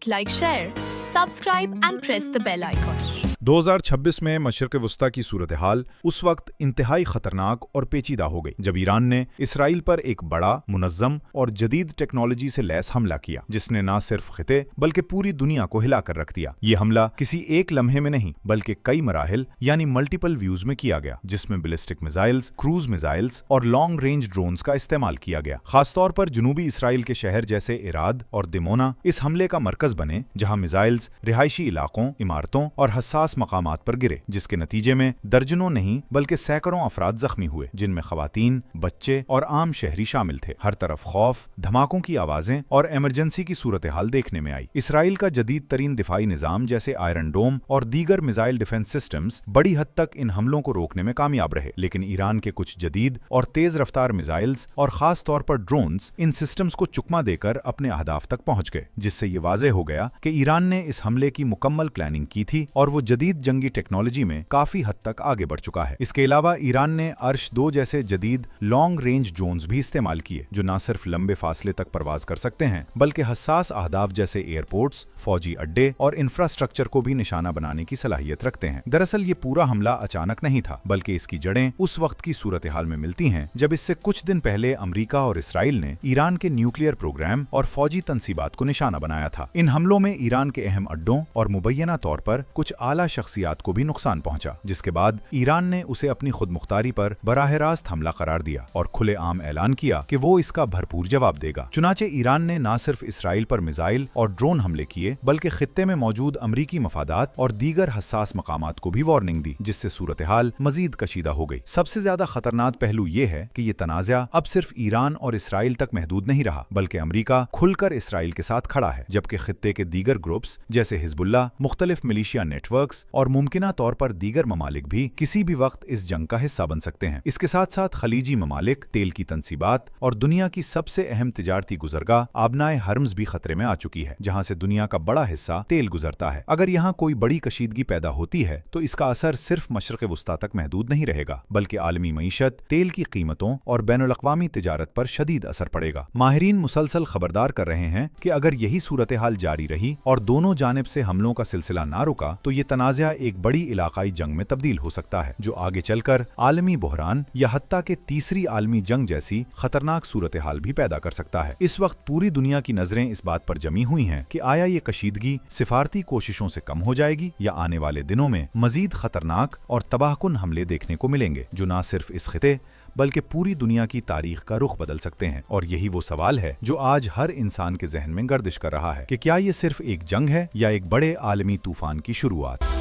like, share, subscribe and press the bell icon. 2026 में मशरिक़ वस्ता की सूरत हाल उस वक्त इंतहाई खतरनाक और पेचीदा हो गई जब ईरान ने इसराइल पर एक बड़ा, मुनज़्ज़म और जदीद टेक्नोलॉजी से लैस हमला किया, जिसने न सिर्फ खिते बल्कि पूरी दुनिया को हिलाकर रख दिया। ये हमला किसी एक लम्हे में नहीं बल्कि कई मराहिल यानी मल्टीपल व्यूज में किया गया, जिसमें बैलिस्टिक मिसाइल्स, क्रूज मिसाइल्स और लॉन्ग रेंज ड्रोन्स का इस्तेमाल किया गया। खासतौर पर जनूबी इसराइल के शहर जैसे इराद और दिमोना इस हमले का मरकज बने, जहां मिसाइल्स रिहायशी इलाकों, इमारतों और हसास मकामात पर गिरे, जिसके नतीजे में दर्जनों नहीं बल्कि सैकड़ों अफराद जख्मी हुए, जिनमें खवातीन, बच्चे और आम शहरी शामिल थे। हर तरफ खौफ, धमाकों की आवाजें और इमरजेंसी की सूरत हाल देखने में आई। इसराइल का जदीद तरीन दिफाई निजाम जैसे आयरन डोम और दीगर मिसाइल डिफेंस सिस्टम्स बड़ी हद तक इन हमलों को रोकने में कामयाब रहे, लेकिन ईरान के कुछ जदीद और तेज रफ्तार मिसाइल्स और खास तौर पर ड्रोन्स इन सिस्टम्स को चुकमा देकर अपने अहदाफ तक पहुंच गए, जिससे ये वाज़ेह हो गया कि ईरान ने इस हमले की मुकम्मल प्लानिंग की थी और वो जदीद जंगी टेक्नोलॉजी में काफी हद तक आगे बढ़ चुका है। इसके अलावा ईरान ने अर्श 2 जैसे जदीद लॉन्ग रेंज ड्रोन्स भी इस्तेमाल किए, जो न सिर्फ लंबे फासले तक परवाज कर सकते हैं बल्कि हसास अहदाफ जैसे एयरपोर्ट्स, फौजी अड्डे और इंफ्रास्ट्रक्चर को भी निशाना बनाने की सलाहियत रखते हैं। दरअसल ये पूरा हमला अचानक नहीं था, बल्कि इसकी जड़ें उस वक्त की सूरत हाल में मिलती हैं जब इससे कुछ दिन पहले अमरीका और इसराइल ने ईरान के न्यूक्लियर प्रोग्राम और फौजी तंसीबात को निशाना बनाया था। इन हमलों में ईरान के अहम अड्डों और मुबैना तौर पर कुछ आला शख्सियात को भी नुकसान पहुंचा, जिसके बाद ईरान ने उसे अपनी खुद मुख्तारी पर बराह रास्त हमला करार दिया और खुले आम ऐलान किया कि वो इसका भरपूर जवाब देगा। चुनाचे ईरान ने न सिर्फ इसराइल पर मिसाइल और ड्रोन हमले किए बल्कि खित्ते में मौजूद अमरीकी मफादात और दीगर हसास मकामात को भी वार्निंग दी, जिससे सूरत हाल मजीद कशीदा हो गई। सबसे ज्यादा खतरनाक पहलू ये है कि ये तनाज़ा अब सिर्फ ईरान और इसराइल तक महदूद नहीं रहा, बल्कि अमरीका खुलकर इसराइल के साथ खड़ा है, जबकि खित्ते के दीगर ग्रुप्स जैसे हिजबुल्लाह, मुख्तलिफ मिलिशिया नेटवर्क्स और मुमकिना तौर पर दीगर ममालिक भी किसी भी वक्त इस जंग का हिस्सा बन सकते हैं। इसके साथ साथ खलीजी ममालिक, तेल की तंसीबात और दुनिया की सबसे अहम तिजारती गुजरगाह आबनाए हर्म्स भी खतरे में आ चुकी है, जहां से दुनिया का बड़ा हिस्सा तेल गुजरता है। अगर यहाँ कोई बड़ी कशीदगी पैदा होती है तो इसका असर सिर्फ मशरिक़ वस्ता तक महदूद नहीं रहेगा, बल्कि आलमी मईशत, तेल की कीमतों और बैनुल-अक़वामी तिजारत पर शदीद असर पड़ेगा। माहिरीन मुसलसल खबरदार कर रहे हैं कि अगर यही सूरत हाल जारी रही और दोनों जानिब से हमलों का सिलसिला ना रुका तो ये तनाज़ा एक बड़ी इलाकाई जंग में तब्दील हो सकता है, जो आगे चलकर आलमी बहरान या हत्ता के तीसरी आलमी जंग जैसी खतरनाक सूरत हाल भी पैदा कर सकता है। इस वक्त पूरी दुनिया की नजरें इस बात पर जमी हुई हैं कि आया ये कशीदगी सिफारती कोशिशों से कम हो जाएगी या आने वाले दिनों में मजीद खतरनाक और तबाहकुन हमले देखने को मिलेंगे, जो न सिर्फ इस खिते बल्कि पूरी दुनिया की तारीख का रुख बदल सकते हैं। और यही वो सवाल है जो आज हर इंसान के जहन में गर्दिश कर रहा है कि क्या ये सिर्फ एक जंग है या एक बड़े आलमी तूफान की शुरुआत।